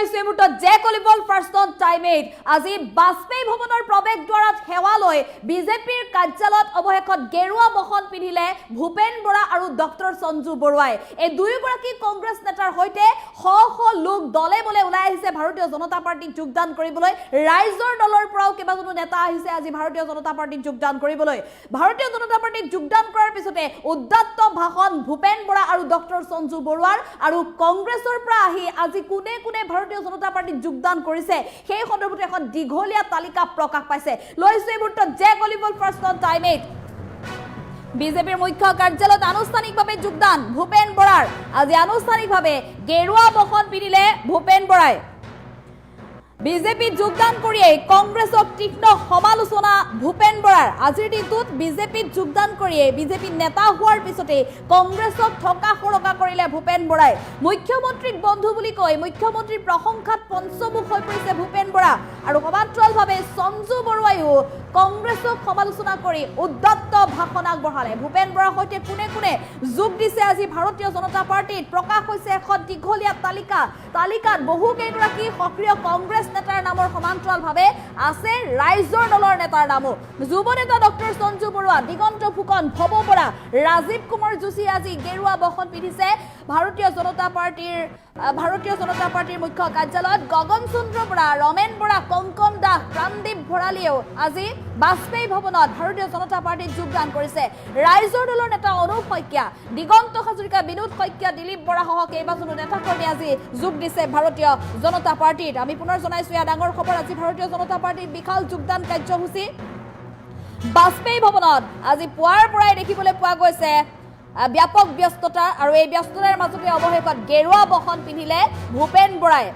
লৈছে মুহূৰ্তত J কলিবল first on time 8 আজি বাজপেয়ী ভৱনৰ প্ৰৱেশ দ্বাৰত সেৱা লৈ বিজেপিৰ কাৰ্যালয়ত অৱশেষত গেৰুৱা বহন পিন্ধিলে ভূপেন বৰা আৰু ডক্টৰ সঞ্জু বৰুৱাই এই দুয়োগৰাকী কংগ্ৰেছ নেতাৰ সৈতে শ শ লোক দলে বলে ওলাই আহিছে ভাৰতীয় জনতা পাৰ্টিত যোগদান কৰিবলৈ ৰাইজৰ দলৰ পৰাও কেইবাজনো নেতা আহিছে আজি ভাৰতীয় জনতা পাৰ্টিত যোগদান কৰিবলৈ ভাৰতীয় জনতা পাৰ্টিত যোগদান কৰাৰ পিছতে উদ্দাত্ত ভাষণ ভূপেন বৰা আৰু ডক্টৰ সঞ্জু বৰুৱাৰ আৰু কংগ্ৰেছৰ পৰা আহি আজি কোনে কোনে ভাৰতীয় জনতা পাৰ্টিত যোগদান কৰিছে সেই সন্দৰ্ভত এখন দীঘলীয়া তালিকা প্ৰকাশ পাইছে লৈছে মুহূৰ্তত জে কলিবল ফাৰ্ষ্ট অন টাইম 8 বিজেপিৰ মুখ্য কাৰ্যালয়ত আনুষ্ঠানিকভাৱে যোগদান ভূপেন বৰাৰ আজি আনুষ্ঠানিকভাৱে গেৰুৱা বহন পিন্ধিলে ভূপেন বৰাই বিজেপি যোগদান কৰিয়ে কংগ্ৰেছক তীক্ষ্ণ সমালোচনা ভূপেন বৰাৰ আজিৰ দিনটোত বিজেপিত যোগদান কৰিয়ে বিজেপি নেতা হোৱাৰ পিছতে কংগ্ৰেছক ঠকা সৰকা কৰিলে ভূপেন বৰাই মুখ্যমন্ত্ৰীক বন্ধু বুলি কৈ মুখ্যমন্ত্ৰীৰ প্ৰশংসাত পঞ্চমুখ হৈ পৰিছে ভূপেন বৰা আৰু সমান্তৰালভাৱে সঞ্জু বৰুৱাইও কংগ্ৰেছক সমালোচনা কৰি উদ্দাত্ত ভাষণ আগবঢ়ালে ভূপেন বৰাৰ সৈতে কোনে কোনে যোগ দিছে আজি ভাৰতীয় জনতা পাৰ্টিত প্ৰকাশ হৈছে এখন দীঘলীয়া তালিকাত বহু কেইগৰাকী সক্ৰিয় কংগ্ৰেছ নেতাৰ নামৰ সমান্তৰালভাৱে আছে ৰাইজৰ দলৰ নেতাৰ নামো যুৱ নেতা ডক্টৰ সঞ্জু বৰুৱা দিগন্ত ফুকন ভৱ বৰা ৰাজীৱ কুমাৰ যোশী আজি গেৰুৱা বহন পিন্ধিছে ভাৰতীয় জনতা পাৰ্টিৰ মুখ্য কাৰ্যালয়ত গগন চন্দ্ৰ বৰা ৰমেন বৰা কংকন দাস প্ৰাণদীপ ভৰালীয়েও আজি বাজপেয়ী ভৱনত ভাৰতীয় জনতা পাৰ্টিত যোগদান কৰিছে ৰাইজৰ দলৰ নেতা অনুপ শইকীয়া দিগন্ত হাজৰিকা বিনোদ শইকীয়া দিলীপ বৰা সহ কেইবাজনো নেতাকৰ্মী আজি যোগ দিছে ভাৰতীয় জনতা পাৰ্টিত আমি পুনৰ জনাইছো এয়া ডাঙৰ খবৰ আজি ভাৰতীয় জনতা পাৰ্টিৰ বিশাল যোগদান কাৰ্যসূচী বাজপেয়ী ভৱনত আজি পুৱাৰ পৰাই দেখিবলৈ পোৱা গৈছে ব্যাপক ব্যস্ততা আৰু এই ব্যস্ততাৰ মাজতে অৱশেষত গেৰুৱা বহন পিন্ধিলে ভূপেন বৰাই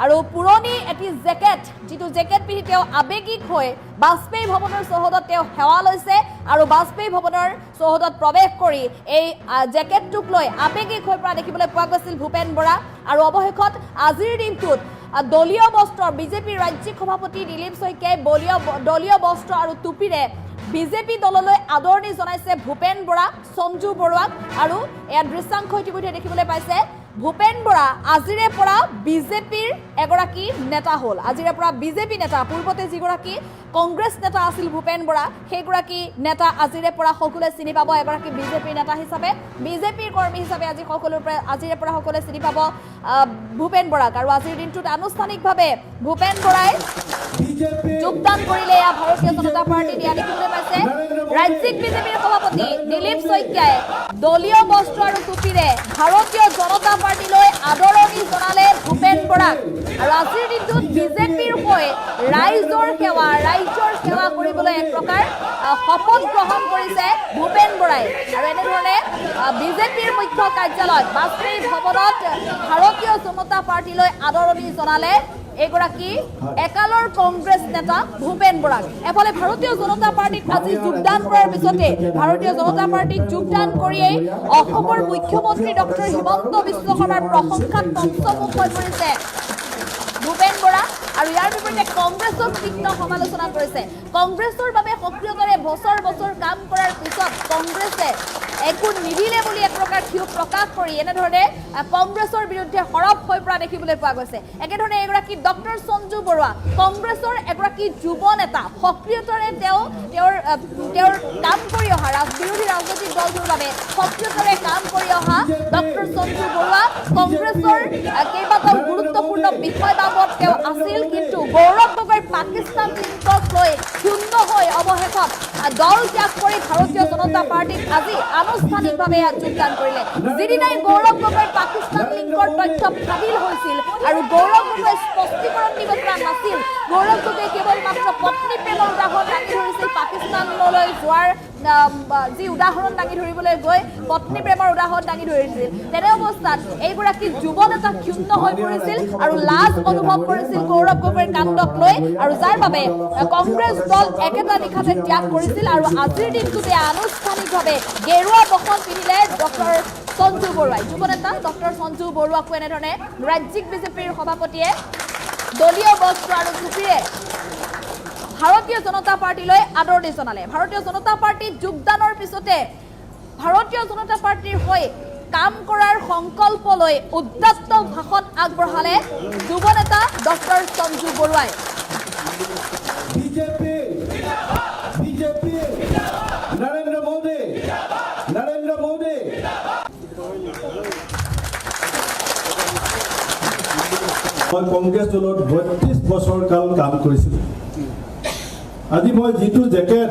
আৰু পুৰণি এটি জেকেট যিটো জেকেট পিন্ধি তেওঁ আবেগিক হৈ বাজপেয়ী ভৱনৰ চৌহদত তেওঁ সেৱা লৈছে আৰু বাজপেয়ী ভৱনৰ চৌহদত প্ৰৱেশ কৰি এই জেকেটটোক লৈ আবেগিক হৈ পৰা দেখিবলৈ পোৱা গৈছিল ভূপেন বৰা আৰু অৱশেষত আজিৰ দিনটোত দলীয় বস্ত্ৰ বিজেপিৰ ৰাজ্যিক সভাপতি দিলীপ শইকীয়াই দলীয় বস্ত্ৰ আৰু টুপিৰে বিজেপি দললৈ আদৰণি জনাইছে ভূপেন বৰা সঞ্জু বৰুৱাক আৰু এয়া দৃশ্যাংশ ইতিমধ্যে দেখিবলৈ পাইছে ভূপেন বৰা আজিৰে পৰা বিজেপিৰ এগৰাকী নেতা হ'ল আজিৰে পৰা বিজেপি নেতা পূৰ্বতে যিগৰাকী কংগ্ৰেছ নেতা আছিল ভূপেন বৰা সেইগৰাকী নেতা আজিৰে পৰা সকলোৱে চিনি পাব এগৰাকী বিজেপিৰ নেতা হিচাপে বিজেপিৰ কৰ্মী হিচাপে আজিৰে পৰা সকলোৱে চিনি পাব ভূপেন বৰাক আৰু আজিৰ দিনটোত আনুষ্ঠানিকভাৱে ভূপেন বৰাই যোগদান কৰিলে এয়া ভাৰতীয় জনতা পাৰ্টি দিয়া দেখিবলৈ পাইছে ৰাজ্যিক বিজেপিৰ সভাপতি দিলীপ শইকীয়াই দলীয় বস্ত্ৰ আৰু টুপিৰে ভাৰতীয় জনতা পাৰ্টিলৈ আদৰণি জনালে ভূপেন বৰাক আৰু আজিৰ দিনটোত বিজেপিৰ হৈ ৰাইজৰ সেৱা কৰিবলৈ এক প্ৰকাৰ শপত গ্ৰহণ কৰিছে ভূপেন বৰাই আৰু এনেধৰণে বিজেপিৰ মুখ্য কাৰ্যালয়ত বাজপেয়ী ভৱনত ভাৰতীয় জনতা পাৰ্টিলৈ আদৰণি জনালে এগৰাকী একালৰ কংগ্ৰেছ নেতা ভূপেন বৰাক এফালে ভাৰতীয় জনতা পাৰ্টিত আজি যোগদান কৰাৰ পিছতে ভাৰতীয় জনতা পাৰ্টিত যোগদান কৰিয়েই অসমৰ মুখ্যমন্ত্ৰী ডক্টৰ হিমন্ত বিশ্ব শৰ্মাৰ প্ৰশংসাত পঞ্চমুখ হৈ পৰিছে ভূপেন বৰা আৰু ইয়াৰ বিপৰীতে কংগ্ৰেছক তীক্ষ্ণ সমালোচনা কৰিছে কংগ্ৰেছৰ বাবে সক্ৰিয়তাৰে বছৰ কাম কৰাৰ পিছত কংগ্ৰেছে একো নিদিলে বুলি এক প্ৰকাৰ ক্ষোভ প্ৰকাশ কৰি এনেধৰণে কংগ্ৰেছৰ বিৰুদ্ধে সৰব হৈ পৰা দেখিবলৈ পোৱা গৈছে একেধৰণে এগৰাকী ডক্টৰ সঞ্জু বৰুৱা কংগ্ৰেছৰ এগৰাকী যুৱ নেতা সক্ৰিয়তাৰে তেওঁৰ কাম কৰি অহা বিৰোধী ৰাজনৈতিক দলটোৰ বাবে সক্ৰিয়তাৰে কাম কৰি অহা ডক্টৰ সঞ্জু বৰুৱা কংগ্ৰেছৰ কেইবাটাও গুৰুত্বপূৰ্ণ বিষয় বাবদ তেওঁ আছিল কিন্তু গৌৰৱ গগৈৰ পাকিস্তান লিংকক লৈ ক্ষুণ্ণ হৈ অৱশেষত দল ত্যাগ কৰি ভাৰতীয় জনতা পাৰ্টিত আজি আনুষ্ঠানিকভাৱে যোগদান কৰিলে যিদিনাই গৌৰৱ গগৈৰ পাকিস্তান লিংকৰ তথ্য ফাদিল হৈছিল আৰু গৌৰৱ গগৈ স্পষ্টীকৰণ দিব পৰা নাছিল গৌৰৱ গগৈ কেৱল মাত্ৰ পত্নী প্ৰেমৰ উদাহৰণ দাঙি ধৰিছিল পাকিস্তানলৈ যোৱাৰ যি উদাহৰণ দাঙি ধৰিবলৈ গৈ পত্নী প্ৰেমৰ উদাহৰণ দাঙি ধৰিছিল তেনে অৱস্থাত এইগৰাকী যুৱ নেতা ক্ষুণ্ণ হৈ পৰিছিল আৰু লাজ অনুভৱ কৰিছিল গৌৰৱ গগৈৰ কাণ্ডক লৈ আৰু যাৰ বাবে কংগ্ৰেছ দল একেটা নিশাতে ত্যাগ কৰিছিল আৰু আজিৰ দিনটোতে আনুষ্ঠানিকভাৱে গেৰুৱা বহন পিন্ধিলে ডক্টৰ সঞ্জু বৰুৱাই যুৱ নেতা ডক্টৰ সঞ্জু বৰুৱাকো এনেধৰণে ৰাজ্যিক বিজেপিৰ সভাপতিয়ে দলীয় বস্ত্ৰ আৰু টুপিৰে ভাৰতীয় জনতা পাৰ্টিলৈ আদৰণি জনালে ভাৰতীয় জনতা পাৰ্টিত যোগদানৰ পিছতে ভাৰতীয় জনতা পাৰ্টিৰ হৈ কাম কৰাৰ সংকল্প লৈ উদ্যত ভাষণ আগবঢ়ালে যুৱ নেতা ডক্টৰ সঞ্জু বৰুৱাই। বিজেপি নৰেন্দ্ৰ মোদী মই কংগ্ৰেছ দলত ৩২ বছৰ কাল কাম কৰিছিলোঁ। আজি মই যিটো জেকেট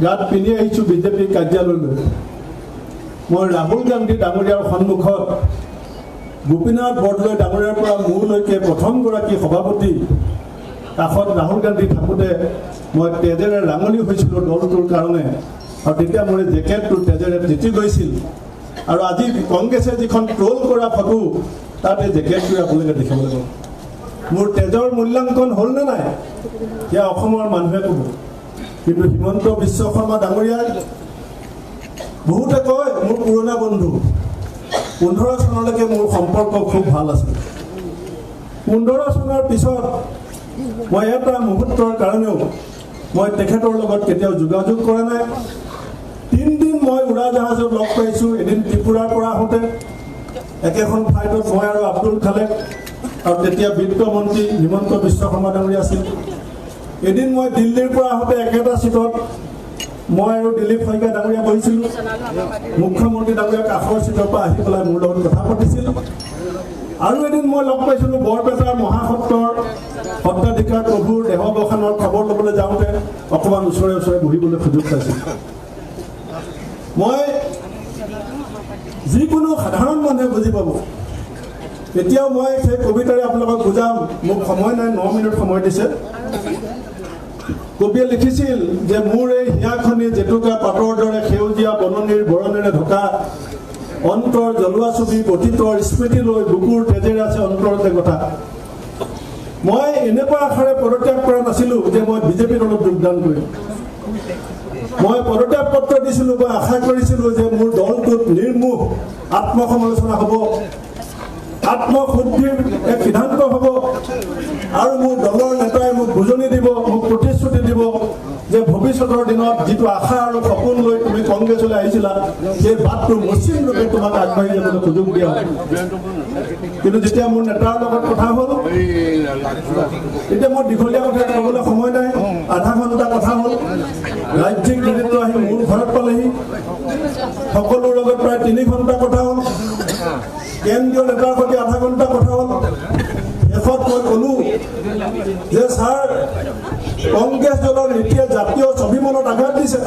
গাত পিন্ধি আহিছোঁ বিজেপিৰ কাৰ্যালয়লৈ, মই ৰাহুল গান্ধী ডাঙৰীয়াৰ সন্মুখত গোপীনাথ বৰদলৈ ডাঙৰীয়াৰ পৰা মোৰলৈকে প্ৰথমগৰাকী সভাপতি কাষত ৰাহুল গান্ধী থাকোঁতে মই তেজেৰে ৰাঙলী হৈছিলোঁ দলটোৰ কাৰণে, আৰু তেতিয়া মোৰ জেকেটটো তেজেৰে তিতি গৈছিল। আৰু আজি কংগ্ৰেছে যিখন ট্ৰল কৰা ফটো তাত এই জেকেটটোৱে আপোনালোকে দেখিবলৈ পাব। মোৰ তেজৰ মূল্যাংকন হ'লনে নাই সেয়া অসমৰ মানুহে ক'ব। কিন্তু হিমন্ত বিশ্ব শৰ্মা ডাঙৰীয়াই বহুতে কয় মোৰ পুৰণা বন্ধু, 15 চনলৈকে মোৰ সম্পৰ্ক খুব ভাল আছিল। 15 চনৰ পিছত মই এটা মুহূৰ্তৰ কাৰণেও মই তেখেতৰ লগত কেতিয়াও যোগাযোগ কৰা নাই। 3 দিন মই উৰাজাহাজত লগ পাইছোঁ। এদিন ত্ৰিপুৰাৰ পৰা আহোঁতে একেখন ফ্লাইটত মই আৰু আব্দুল খালেক আৰু তেতিয়া বিত্তমন্ত্ৰী হিমন্ত বিশ্ব শৰ্মা ডাঙৰীয়া আছিল। এদিন মই দিল্লীৰ পৰা আহোঁতে একেটা চিটত মই আৰু দিলীপ শইকীয়া ডাঙৰীয়া বহিছিলোঁ। মুখ্যমন্ত্ৰী ডাঙৰীয়া কাষৰ চিটৰ পৰা আহি পেলাই মোৰ লগত কথা পাতিছিল। আৰু এদিন মই লগ পাইছিলোঁ বৰপেটাৰ মহাসত্ৰৰ সত্ৰাধিকাৰ প্ৰভুৰ দেহাৱসানৰ খবৰ ল'বলৈ যাওঁতে অকণমান ওচৰে ওচৰে বহিবলৈ সুযোগ পাইছিলোঁ। মই যিকোনো সাধাৰণ মানুহে বুজি পাব। এতিয়াও মই সেই কবিতাৰে আপোনালোকক বুজাম, মোক সময় নাই, 9 মিনিট সময় দিছে। কবিয়ে লিখিছিল যে মোৰ এই হিয়াখনি জেতুকা পাতৰ দৰে সেউজীয়া বননিৰ বৰণেৰে ঢকা, অন্তৰ জ্বলোৱা ছবি অতীতৰ স্মৃতি লৈ বুকুৰ তেজেৰে আছে অন্তৰতে কথা। মই এনেকুৱা আশাৰে পদত্যাগ কৰা নাছিলোঁ যে মই বিজেপি দলত যোগদান কৰিম। মই পদত্যাগ পত্ৰ দিছিলোঁ, মই আশা কৰিছিলোঁ যে মোৰ দলটোত নিৰ্মোহ আত্মসমালোচনা হ'ব, আত্মশুদ্ধিৰ এক সিদ্ধান্ত হ'ব, আৰু মোৰ দলৰ নেতাই মোক বুজনি দিব, মোক প্ৰতিশ্ৰুতি দিব যে ভৱিষ্যতৰ দিনত যিটো আশা আৰু সপোন লৈ তুমি কংগ্ৰেছলৈ আহিছিলা সেই বাটটো মসৃণ ৰূপে তোমাক আগবাঢ়ি যাবলৈ সুযোগ দিয়া হয়। কিন্তু যেতিয়া মোৰ নেতাৰ লগত কথা হ'ল, এতিয়া মোৰ দীঘলীয়া কথা ক'বলৈ সময় নাই, আধা ঘণ্টা কথা হ'ল। ৰাজ্যিক নেতৃত্ব আহি মোৰ ঘৰত পালেহি, সকলোৰ লগত প্ৰায় 3 ঘণ্টা কথা হ'ল। কেন্দ্ৰীয় নেতাৰ সৈতে আধা ঘণ্টা কথা হ'ল। শেষত মই ক'লোঁ যে ছাৰ, কংগ্ৰেছ দলৰ নীতিয়ে জাতীয় স্বাভিমানত আঘাত দিছে।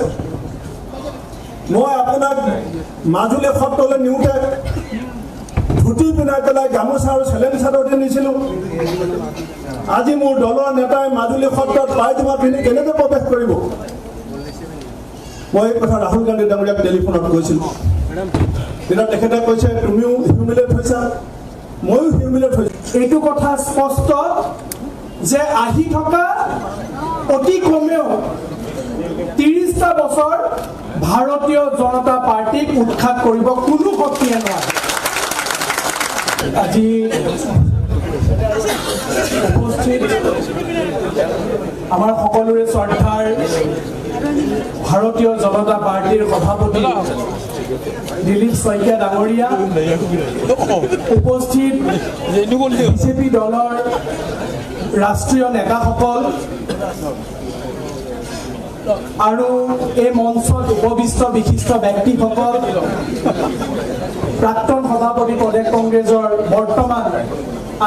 মই আপোনাক মাজুলী সত্ৰলৈ নিওঁতে ধুতি পিন্ধাই পেলাই গামোচা আৰু চেলেং চাদৰ দি নিছিলোঁ। আজি মোৰ দলৰ নেতাই মাজুলী সত্ৰত পায়জামা পিন্ধি কেনেকৈ প্ৰৱেশ কৰিব? মই এই কথা ৰাহুল গান্ধী ডাঙৰীয়াক টেলিফোনত কৈছিলোঁ। তেতিয়া তেখেতে কৈছে তুমিও হিউমিলেট হৈছা, ময়ো হিউমিলেট হৈছোঁ। এইটো কথা স্পষ্ট যে আহি থকা অতি কমেও 30টা বছৰ ভাৰতীয় জনতা পাৰ্টিক উৎখাত কৰিব কোনো শক্তিয়ে নোৱাৰে। আজি উপস্থিত আমাৰ সকলোৰে শ্ৰদ্ধাৰ ভাৰতীয় জনতা পাৰ্টিৰ সভাপতি দিলীপ শইকীয়া ডাঙৰীয়া, উপস্থিত বিজেপি দলৰ ৰাষ্ট্ৰীয় নেতাসকল আৰু এই মঞ্চত উপবিষ্ট বিশিষ্ট ব্যক্তিসকল, প্ৰাক্তন সভাপতি প্ৰদেশ কংগ্ৰেছৰ বৰ্তমান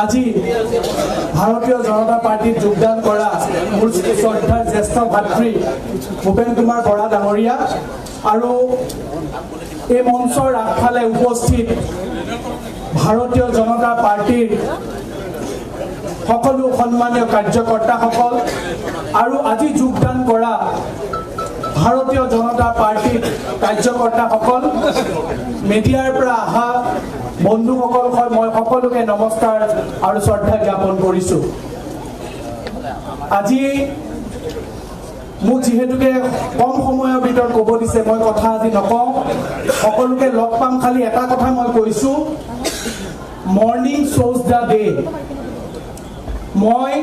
আজি ভাৰতীয় জনতা পাৰ্টিত যোগদান কৰা মোৰ শ্ৰদ্ধাৰ জ্যেষ্ঠ ভাতৃ ভূপেন কুমাৰ বৰা ডাঙৰীয়া, আৰু এই মঞ্চৰ আগফালে উপস্থিত ভাৰতীয় জনতা পাৰ্টিৰ সকলো সন্মানীয় কাৰ্যকৰ্তাসকল আৰু আজি যোগদান কৰা ভাৰতীয় জনতা পাৰ্টিৰ কাৰ্যকৰ্তাসকল, মিডিয়াৰ পৰা অহা বন্ধুসকল, মই সকলোকে নমস্কাৰ আৰু শ্ৰদ্ধা জ্ঞাপন কৰিছোঁ। আজি মোক যিহেতুকে কম সময়ৰ ভিতৰত ক'ব দিছে, মই কথা আজি নকওঁ, সকলোকে লগ পাম। খালি এটা কথা মই কৈছোঁ, মৰ্ণিং শ্ব'জ দ্য ডে। মই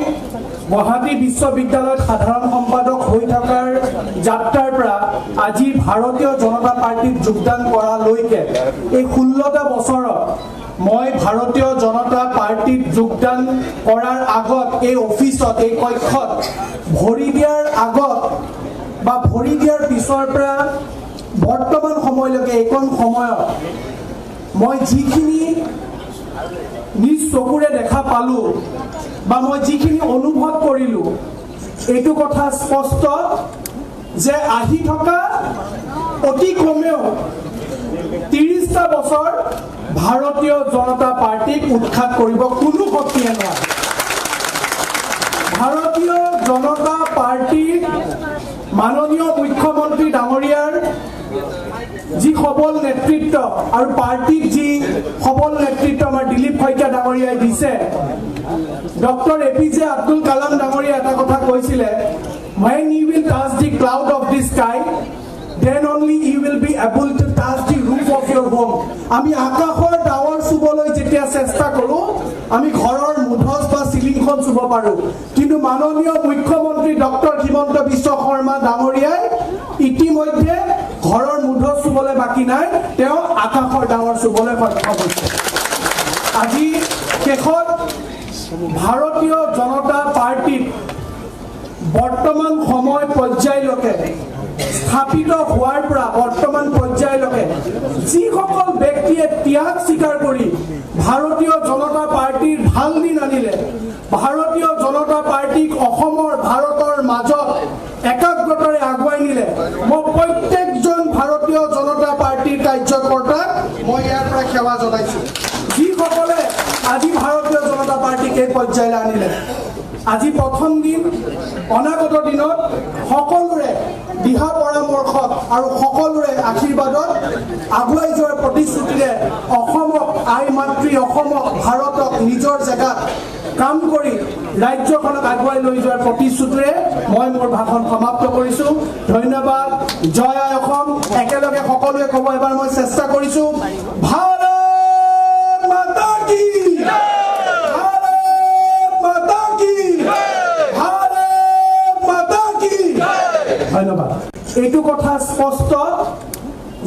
গুৱাহাটী বিশ্ববিদ্যালয়ত সাধাৰণ সম্পাদক হৈ থকাৰ যাত্ৰাৰ পৰা আজি ভাৰতীয় জনতা পাৰ্টিত যোগদান কৰালৈকে এই 16টা বছৰত মই ভাৰতীয় জনতা পাৰ্টিত যোগদান কৰাৰ আগত এই অফিচত এই কক্ষত ভৰি দিয়াৰ আগত বা ভৰি দিয়াৰ পিছৰ পৰা বৰ্তমান সময়লৈকে এইকণ সময়ত মই যিখিনি নিজ চকুৰে দেখা পালোঁ বা মই যিখিনি অনুভৱ কৰিলোঁ এইটো কথা স্পষ্ট যে আহি থকা অতি কমেও 30টা বছৰ ভাৰতীয় জনতা পাৰ্টিক উৎখাত কৰিব কোনো শক্তিয়ে নোৱাৰে। ভাৰতীয় জনতা পাৰ্টিৰ মাননীয় মুখ্যমন্ত্ৰী ডাঙৰীয়াৰ যি সবল নেতৃত্ব আৰু পাৰ্টিক যি সবল নেতৃত্ব আমাৰ দিলীপ শইকীয়া ডাঙৰীয়াই দিছে, ডক্টৰ APJ আব্দুল কালাম ডাঙৰীয়া এটা কথা কৈছিলে, when you will touch the cloud of the sky, then only you will be able to touch the roof of your home. আমি আকাশৰ ডাৱৰ চুবলৈ যেতিয়া চেষ্টা কৰোঁ আমি ঘৰৰ মুধচ বা চিলিংখন চুব পাৰোঁ, কিন্তু মাননীয় মুখ্যমন্ত্ৰী ডক্টৰ হিমন্ত বিশ্ব শৰ্মা ডাঙৰীয়াই ইতিমধ্যে ঘৰৰ মুধচ চুবলৈ বাকী নাই, তেওঁ আকাশৰ ডাৱৰ চুবলৈ সক্ষম হৈছে। আজি শেষত ভাৰতীয় জনতা পাৰ্টিত বৰ্তমান সময় পৰ্যায়লৈকে স্থাপিত হোৱাৰ পৰা বৰ্তমান পৰ্যায়লৈকে যিসকল ব্যক্তিয়ে ত্যাগ স্বীকাৰ কৰি ভাৰতীয় জনতা পাৰ্টিৰ ভাল দিন আনিলে, ভাৰতীয় জনতা পাৰ্টিক অসমৰ ভাৰতৰ মাজত একাগ্ৰতাৰে আগুৱাই নিলে, মই প্ৰত্যেকজন ভাৰতীয় জনতা পাৰ্টিৰ কাৰ্যকৰ্তাক মই ইয়াৰ পৰা সেৱা জনাইছোঁ। যিসকলে আজি ভাৰতীয় জনতা পাৰ্টিক এই পৰ্যায়লৈ আনিলে, আজি প্ৰথম দিন, অনাগত দিনত সকলোৰে দিহা পৰামৰ্শত আৰু সকলোৰে আশীৰ্বাদত আগুৱাই যোৱাৰ প্ৰতিশ্ৰুতিৰে অসমক আই মাতৃ অসমক ভাৰতক নিজৰ জেগাত কাম কৰি ৰাজ্যখনক আগুৱাই লৈ যোৱাৰ প্ৰতিশ্ৰুতিৰে মই মোৰ ভাষণ সমাপ্ত কৰিছোঁ। ধন্যবাদ। জয় আই অসম। একেলগে সকলোৱে ক'ব এবাৰ মই চেষ্টা কৰিছোঁ। ভাৰত মাতা কি, ভাৰত মাতা কি, ভাৰত মাতা কি। ধন্যবাদ। এইটো কথা স্পষ্ট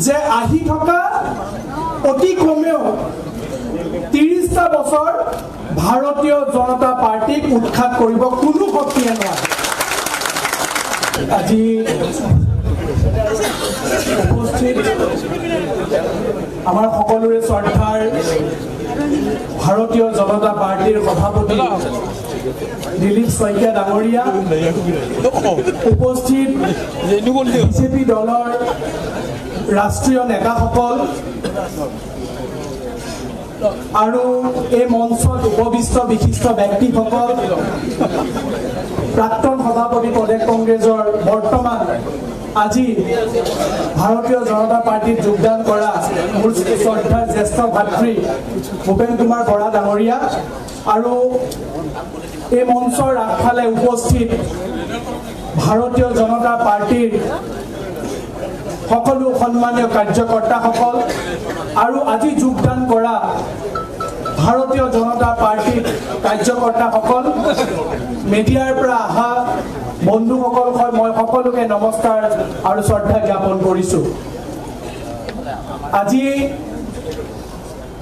যে আহি থকা অতি কমেও 30টা বছৰ ভাৰতীয় জনতা পাৰ্টিক উৎখাত কৰিব কোনো শক্তিয়ে নোৱাৰে। আজি উপস্থিত আমাৰ সকলোৰে শ্ৰদ্ধাৰ ভাৰতীয় জনতা পাৰ্টিৰ সভাপতি দিলীপ শইকীয়া ডাঙৰীয়া, উপস্থিত বিজেপি দলৰ ৰাষ্ট্ৰীয় নেতাসকল আৰু এই মঞ্চত উপবিষ্ট বিশিষ্ট ব্যক্তিসকল, প্ৰাক্তন সভাপতি প্ৰদেশ কংগ্ৰেছৰ বৰ্তমান আজি ভাৰতীয় জনতা পাৰ্টিত যোগদান কৰা মোৰ শ্ৰদ্ধাৰ জ্যেষ্ঠ ভাতৃ ভূপেন কুমাৰ বৰা ডাঙৰীয়া আৰু এই মঞ্চৰ আগফালে উপস্থিত ভাৰতীয় জনতা পাৰ্টিৰ সকলো সন্মানীয় কাৰ্যকৰ্তাসকল আৰু আজি যোগদান কৰা ভাৰতীয় জনতা পাৰ্টিৰ কাৰ্যকৰ্তাসকল, মিডিয়াৰ পৰা অহা বন্ধুসকল, মই সকলোকে নমস্কাৰ আৰু শ্ৰদ্ধা জ্ঞাপন কৰিছোঁ। আজি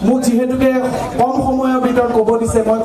মোক যিহেতুকে কম সময়ৰ ভিতৰত ক'ব দিছে, মই